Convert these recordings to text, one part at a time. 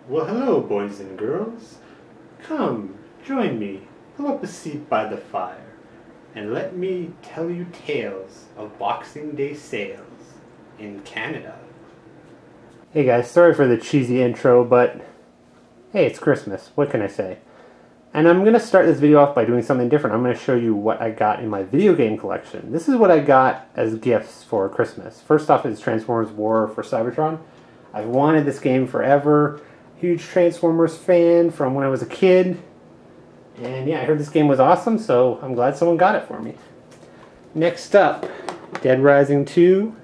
Well, hello, boys and girls. Come, join me, pull up a seat by the fire, and let me tell you tales of Boxing Day sales in Canada. Hey guys, sorry for the cheesy intro, but hey, it's Christmas. What can I say? And I'm going to start this video off by doing something different. I'm going to show you what I got in my video game collection. This is what I got as gifts for Christmas. First off is Transformers War for Cybertron. I've wanted this game forever. Huge Transformers fan from when I was a kid. And yeah, I heard this game was awesome, so I'm glad someone got it for me. Next up, Dead Rising 2.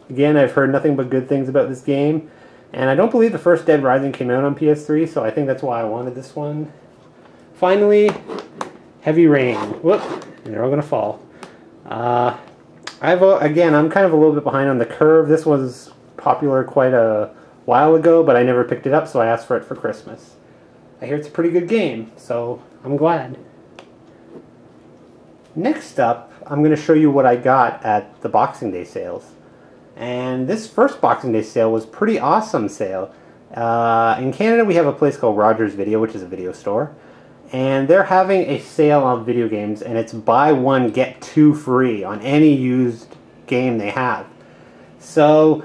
Again, I've heard nothing but good things about this game. And I don't believe the first Dead Rising came out on PS3, so I think that's why I wanted this one. Finally, Heavy Rain. Whoop, and they're all going to fall. Again, I'm kind of a little bit behind on the curve. This was popular quite a while ago, but I never picked it up, so I asked for it for Christmas. I hear it's a pretty good game, so I'm glad. Next up, I'm going to show you what I got at the Boxing Day sales. And this first Boxing Day sale was pretty awesome sale. In Canada, we have a place called Rogers Video, which is a video store. And they're having a sale on video games, and it's buy one, get two free on any used game they have. So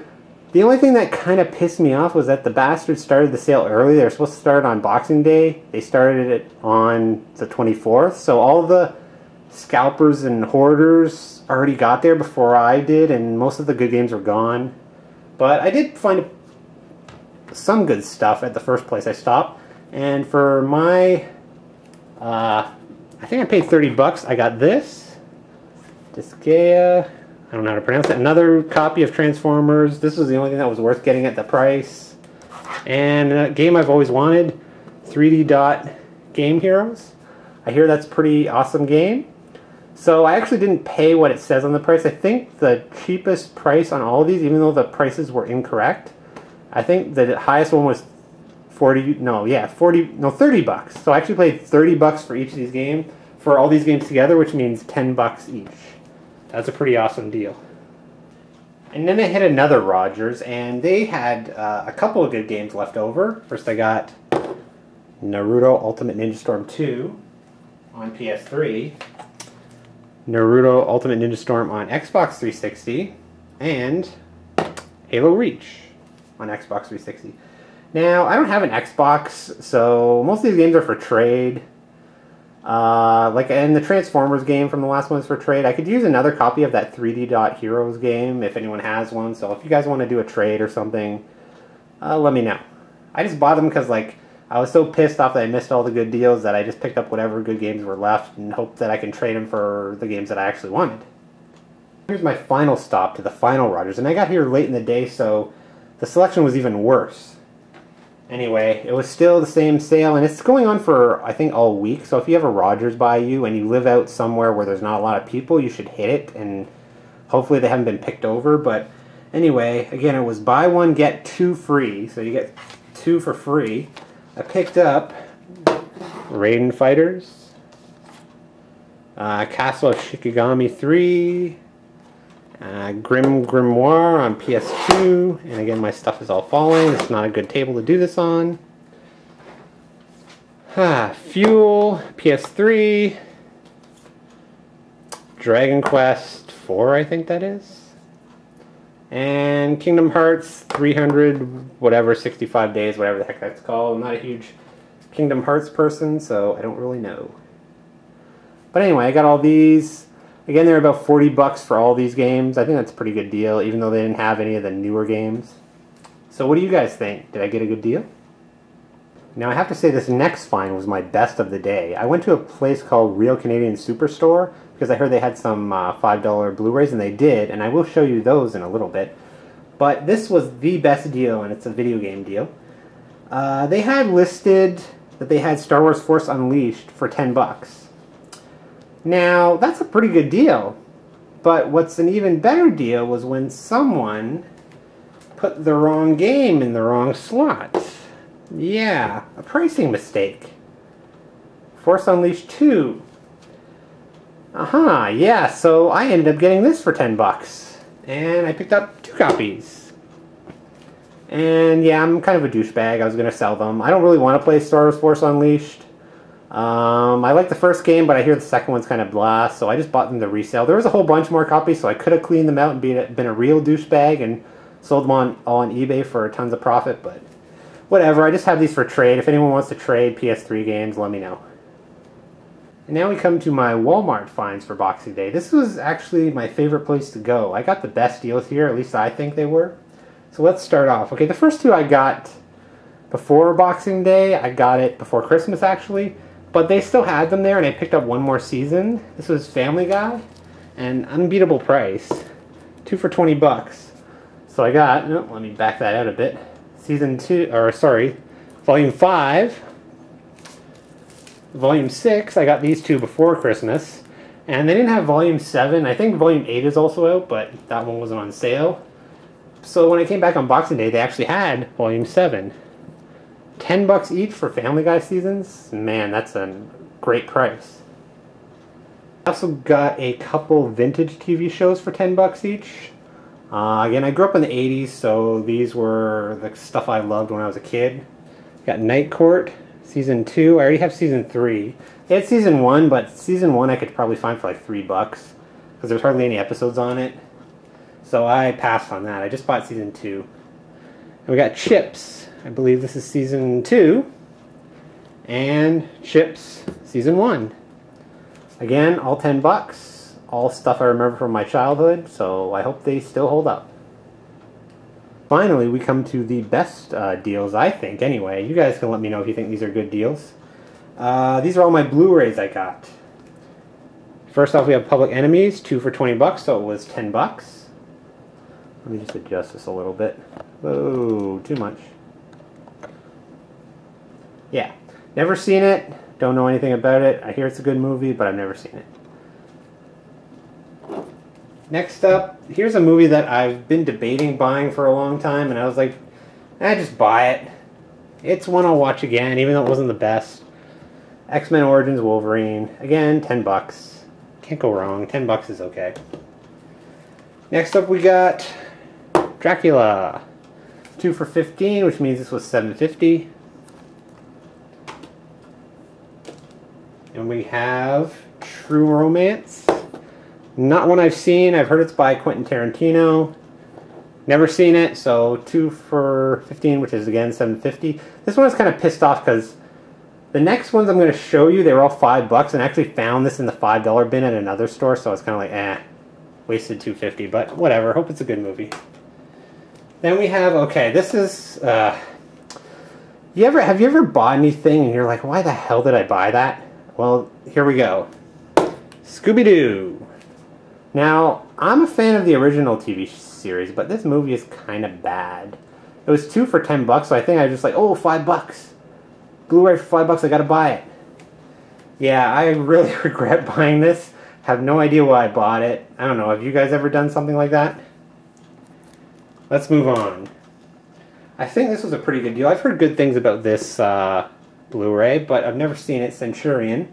the only thing that kind of pissed me off was that the bastards started the sale early. They were supposed to start on Boxing Day. They started it on the 24th. So all the scalpers and hoarders already got there before I did, and most of the good games were gone. But I did find some good stuff at the first place I stopped. And for my, I think I paid 30 bucks. I got this. Disgaea. I don't know how to pronounce it. Another copy of Transformers. This was the only thing that was worth getting at the price. And a game I've always wanted, 3D Dot Game Heroes. I hear that's a pretty awesome game. So I actually didn't pay what it says on the price. I think the cheapest price on all of these, even though the prices were incorrect, I think the highest one was 30 bucks. So I actually paid 30 bucks for each of these games, for all these games together, which means 10 bucks each. That's a pretty awesome deal. And then I hit another Rogers, and they had a couple of good games left over. First I got Naruto Ultimate Ninja Storm 2 on PS3, Naruto Ultimate Ninja Storm on Xbox 360, and Halo Reach on Xbox 360. Now, I don't have an Xbox, so most of these games are for trade. And the Transformers game from the last one is for trade. I could use another copy of that 3D Dot Heroes game if anyone has one. So if you guys want to do a trade or something, let me know. I just bought them because I was so pissed off that I missed all the good deals that I just picked up whatever good games were left and hoped that I can trade them for the games that I actually wanted. Here's my final stop to the final Rogers, and I got here late in the day, so the selection was even worse. Anyway, it was still the same sale, and it's going on for, I think, all week. So if you have a Rogers by you and you live out somewhere where there's not a lot of people, you should hit it, and hopefully they haven't been picked over. But anyway, again, it was buy one, get two free, so you get two for free. I picked up Raiden Fighters, Castle of Shikigami 3, Grim Grimoire on PS2, and again my stuff is all falling. It's not a good table to do this on. Fuel, PS3, Dragon Quest 4, I think that is, and Kingdom Hearts 300, whatever, 65 days, whatever the heck that's called. I'm not a huge Kingdom Hearts person, so I don't really know. But anyway, I got all these. Again, they're about 40 bucks for all these games. I think that's a pretty good deal, even though they didn't have any of the newer games. So what do you guys think? Did I get a good deal? Now I have to say this next find was my best of the day. I went to a place called Real Canadian Superstore because I heard they had some $5 Blu-Rays, and they did, and I will show you those in a little bit. But this was the best deal, and it's a video game deal. They had listed that they had Star Wars Force Unleashed for 10 bucks. Now, that's a pretty good deal, but what's an even better deal was when someone put the wrong game in the wrong slot. Yeah, a pricing mistake. Force Unleashed 2. Yeah, so I ended up getting this for 10 bucks, and I picked up 2 copies. And yeah, I'm kind of a douchebag. I was going to sell them. I don't really want to play Star Wars Force Unleashed. I like the first game, but I hear the second one's kind of blah, so I just bought them to resale. There was a whole bunch more copies, so I could have cleaned them out and been a real douchebag and sold them all on eBay for tons of profit, but whatever. I just have these for trade. If anyone wants to trade PS3 games, let me know. And now we come to my Walmart finds for Boxing Day. This was actually my favorite place to go. I got the best deals here, at least I think they were. So let's start off. Okay, the first two I got before Boxing Day. I got it before Christmas, actually. But they still had them there, and I picked up one more season. This was Family Guy, an unbeatable price. 2 for 20 bucks. So I got, oh, let me back that out a bit. Volume 5. Volume 6, I got these two before Christmas. And they didn't have Volume 7. I think Volume 8 is also out, but that one wasn't on sale. So when I came back on Boxing Day, they actually had Volume 7. 10 bucks each for Family Guy seasons? Man, that's a great price. I also got a couple vintage TV shows for 10 bucks each. Again, I grew up in the 80s, so these were the stuff I loved when I was a kid. Got Night Court, Season 2. I already have Season 3. They had Season 1, but Season 1 I could probably find for like 3 bucks, because there's hardly any episodes on it. So I passed on that. I just bought Season 2. And we got Chips. I believe this is Season 2. And Chips, Season 1. Again, all 10 bucks. All stuff I remember from my childhood, so I hope they still hold up. Finally, we come to the best deals, I think, anyway. You guys can let me know if you think these are good deals. These are all my Blu-Rays I got. First off, we have Public Enemies, 2 for 20 bucks, so it was 10 bucks. Let me just adjust this a little bit. Whoa, too much. Yeah, never seen it, don't know anything about it. I hear it's a good movie, but I've never seen it. Next up, here's a movie that I've been debating buying for a long time, and I was like, just buy it. It's one I'll watch again, even though it wasn't the best. X-Men Origins Wolverine. Again, 10 bucks. Can't go wrong. 10 bucks is okay. Next up, we got Dracula. 2 for 15, which means this was $7.50. And we have True Romance. Not one I've seen. I've heard it's by Quentin Tarantino. Never seen it, so 2 for 15, which is again $7.50. This one is kind of pissed off because the next ones I'm going to show you, they were all 5 bucks, and I actually found this in the $5 bin at another store, so it's kind of like, wasted $2.50, but whatever. Hope it's a good movie. Then we have, okay, this is, have you ever bought anything and you're like, why the hell did I buy that? Well, here we go. Scooby-Doo. Now, I'm a fan of the original TV series, but this movie is kind of bad. It was 2 for 10 bucks, so I think I was just like, oh, 5 bucks. Blu-ray for 5 bucks, I gotta buy it. Yeah, I really regret buying this. Have no idea why I bought it. I don't know, have you guys ever done something like that? Let's move on. I think this was a pretty good deal. I've heard good things about this Blu-ray, but I've never seen it. Centurion.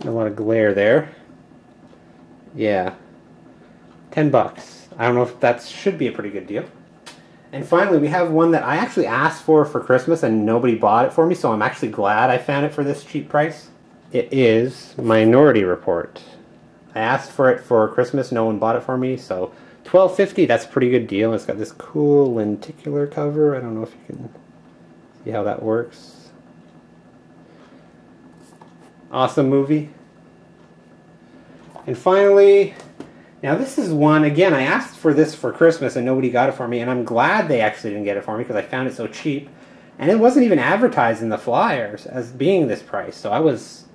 A lot of glare there. Yeah. 10 bucks. I don't know if that should be a pretty good deal. And finally, we have one that I actually asked for Christmas and nobody bought it for me, so I'm actually glad I found it for this cheap price. It is Minority Report. I asked for it for Christmas, no one bought it for me, so $12.50, that's a pretty good deal. It's got this cool lenticular cover. I don't know if you can see how that works. Awesome movie. And finally, now this is one, again, I asked for this for Christmas and nobody got it for me, and I'm glad they actually didn't get it for me because I found it so cheap. And it wasn't even advertised in the flyers as being this price, so I was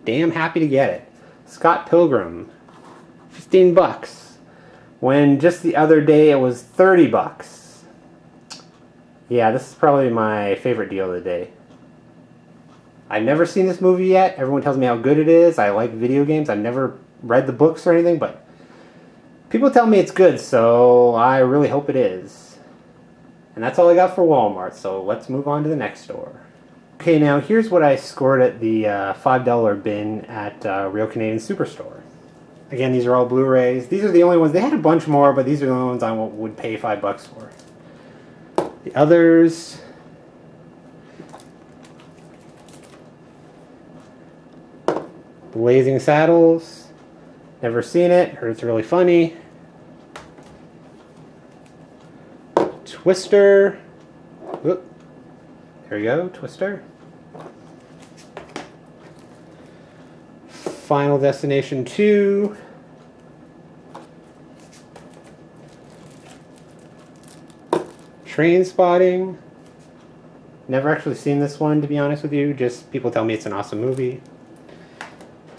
damn happy to get it. Scott Pilgrim, 15 bucks. When just the other day it was 30 bucks. Yeah, this is probably my favorite deal of the day. I've never seen this movie yet. Everyone tells me how good it is. I like video games. I've never read the books or anything, but people tell me it's good, so I really hope it is. And that's all I got for Walmart, so let's move on to the next store. Okay, now here's what I scored at the $5 bin at Real Canadian Superstore. Again, these are all Blu-Rays. These are the only ones. They had a bunch more, but these are the only ones I would pay 5 bucks for. The others, Blazing Saddles, never seen it, heard it's really funny. Twister, whoop. There we go, Twister. Final Destination 2. Trainspotting. Never actually seen this one, to be honest with you. Just people tell me it's an awesome movie.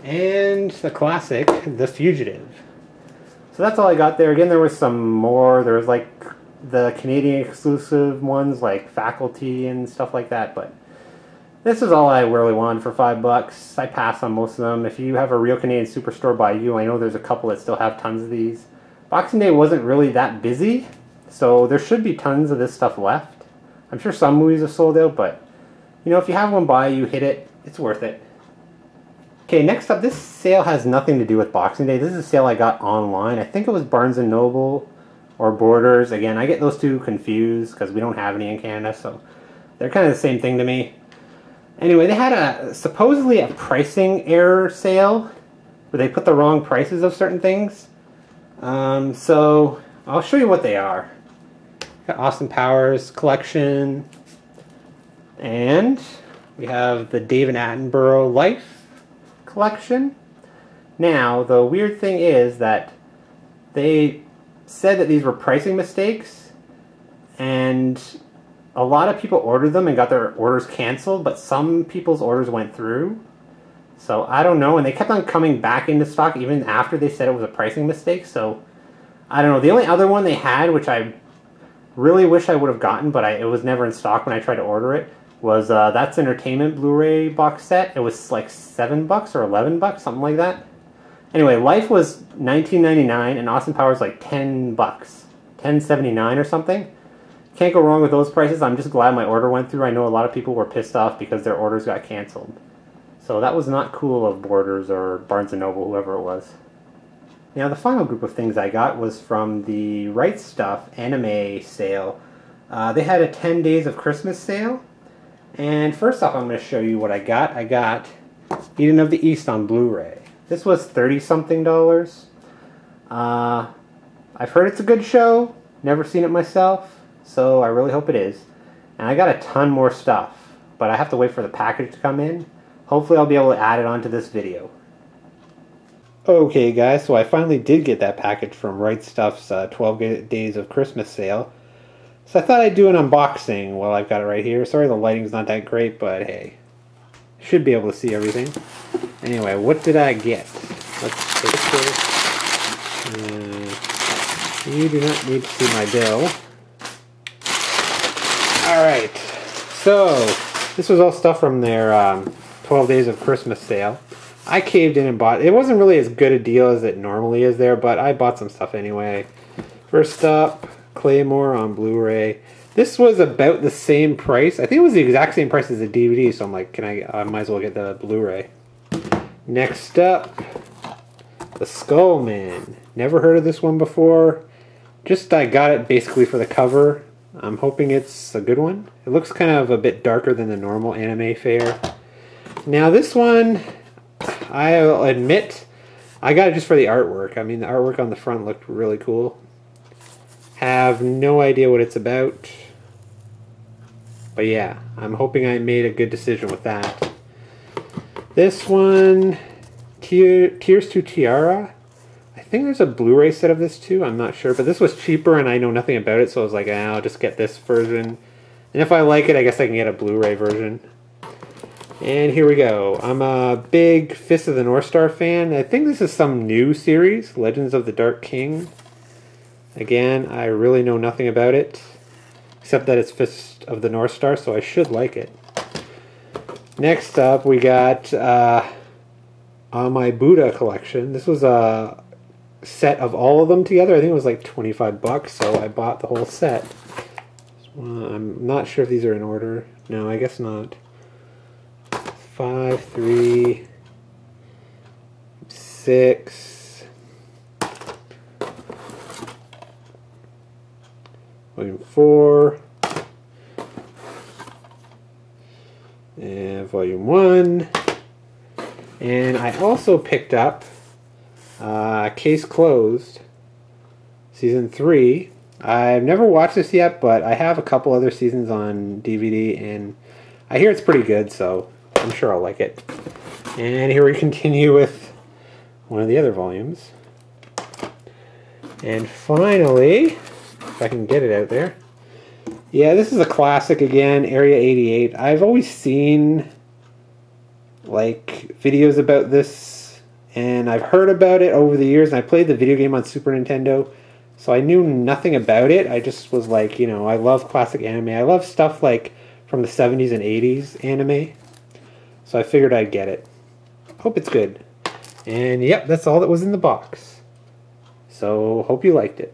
And the classic, The Fugitive. So that's all I got there. Again, there was some more. There was like the Canadian exclusive ones like Faculty and stuff like that, but this is all I really wanted for $5. I passed on most of them. If you have a real Canadian Superstore by you, I know there's a couple that still have tons of these. Boxing Day wasn't really that busy, so there should be tons of this stuff left. I'm sure some movies have sold out, but you know, if you have one by you, hit it. It's worth it. Okay, next up, this sale has nothing to do with Boxing Day. This is a sale I got online. I think it was Barnes & Noble or Borders. Again, I get those two confused because we don't have any in Canada, so they're kind of the same thing to me. Anyway, they had supposedly a pricing error sale where they put the wrong prices of certain things. So I'll show you what they are. Got Austin Powers collection, and we have the David Attenborough Life collection. Now, the weird thing is that they said that these were pricing mistakes, and a lot of people ordered them and got their orders canceled, but some people's orders went through. So I don't know, and they kept on coming back into stock even after they said it was a pricing mistake, so I don't know. The only other one they had, which I really wish I would have gotten, but it was never in stock when I tried to order it, was That's Entertainment Blu-ray box set. It was like $7 or $11, something like that. Anyway, Life was $19.99 and Austin Powers like $10, $10.79 or something. Can't go wrong with those prices. I'm just glad my order went through. I know a lot of people were pissed off because their orders got canceled. So that was not cool of Borders or Barnes & Noble, whoever it was. Now the final group of things I got was from the Right Stuff anime sale. They had a 10 Days of Christmas sale. And first off, I'm going to show you what I got. I got Eden of the East on Blu-ray. This was $30-something. I've heard it's a good show. Never seen it myself, so I really hope it is. And I got a ton more stuff, but I have to wait for the package to come in. Hopefully I'll be able to add it onto this video. Okay guys, so I finally did get that package from Right Stuff's 12 Days of Christmas sale. So I thought I'd do an unboxing while I've got it right here. Sorry the lighting's not that great, but hey, should be able to see everything. Anyway, what did I get? Let's take this. You do not need to see my bill. Alright, so this was all stuff from their 12 Days of Christmas sale. I caved in and bought. It wasn't really as good a deal as it normally is there, but I bought some stuff anyway. First up, Claymore on Blu-ray. This was about the same price. I think it was the exact same price as the DVD, so I'm like, I might as well get the Blu-ray. Next up, The Skull Man. Never heard of this one before. Just I got it basically for the cover. I'm hoping it's a good one. It looks kind of a bit darker than the normal anime fare. Now this one, I'll admit, I got it just for the artwork. I mean, the artwork on the front looked really cool. Have no idea what it's about. But yeah, I'm hoping I made a good decision with that. This one, Tears to Tiara. I think there's a Blu-ray set of this too. I'm not sure, but this was cheaper and I know nothing about it, so I was like, I'll just get this version. And if I like it, I guess I can get a Blu-ray version. And here we go. I'm a big Fist of the North Star fan. I think this is some new series, Legends of the Dark King. Again, I really know nothing about it, except that it's Fist of the North Star, so I should like it. Next up, we got on my Buddha collection. This was a set of all of them together. I think it was like $25, so I bought the whole set. I'm not sure if these are in order. No, I guess not. 5, 3, 6, Volume 4, and Volume 1. And I also picked up Case Closed, Season 3. I've never watched this yet, but I have a couple other seasons on DVD, and I hear it's pretty good, so I'm sure I'll like it. And here we continue with one of the other volumes. And finally, if I can get it out there. Yeah, this is a classic again, Area 88. I've always seen like videos about this, and I've heard about it over the years, and I played the video game on Super Nintendo, so I knew nothing about it. I just was like, you know, I love classic anime. I love stuff like from the 70s and 80s anime, so I figured I'd get it. Hope it's good. And yep, that's all that was in the box. So hope you liked it.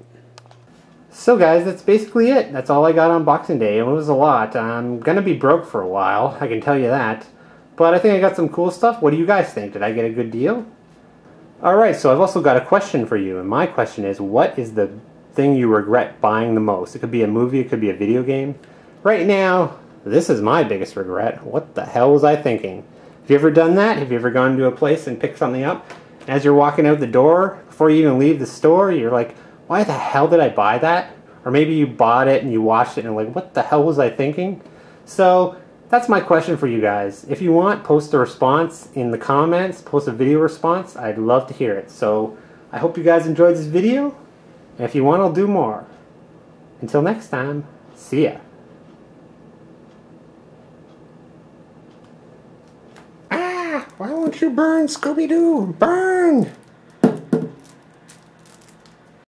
So guys, that's basically it. That's all I got on Boxing Day. It was a lot. I'm gonna be broke for a while, I can tell you that. But I think I got some cool stuff. What do you guys think? Did I get a good deal? Alright, so I've also got a question for you. And my question is, what is the thing you regret buying the most? It could be a movie, it could be a video game. Right now, this is my biggest regret. What the hell was I thinking? Have you ever done that? Have you ever gone to a place and picked something up? As you're walking out the door, before you even leave the store, you're like, why the hell did I buy that? Or maybe you bought it and you watched it and you're like, what the hell was I thinking? So, that's my question for you guys. If you want, post a response in the comments, post a video response. I'd love to hear it. So, I hope you guys enjoyed this video. And if you want, I'll do more. Until next time, see ya. Ah! Why won't you burn, Scooby-Doo? Burn!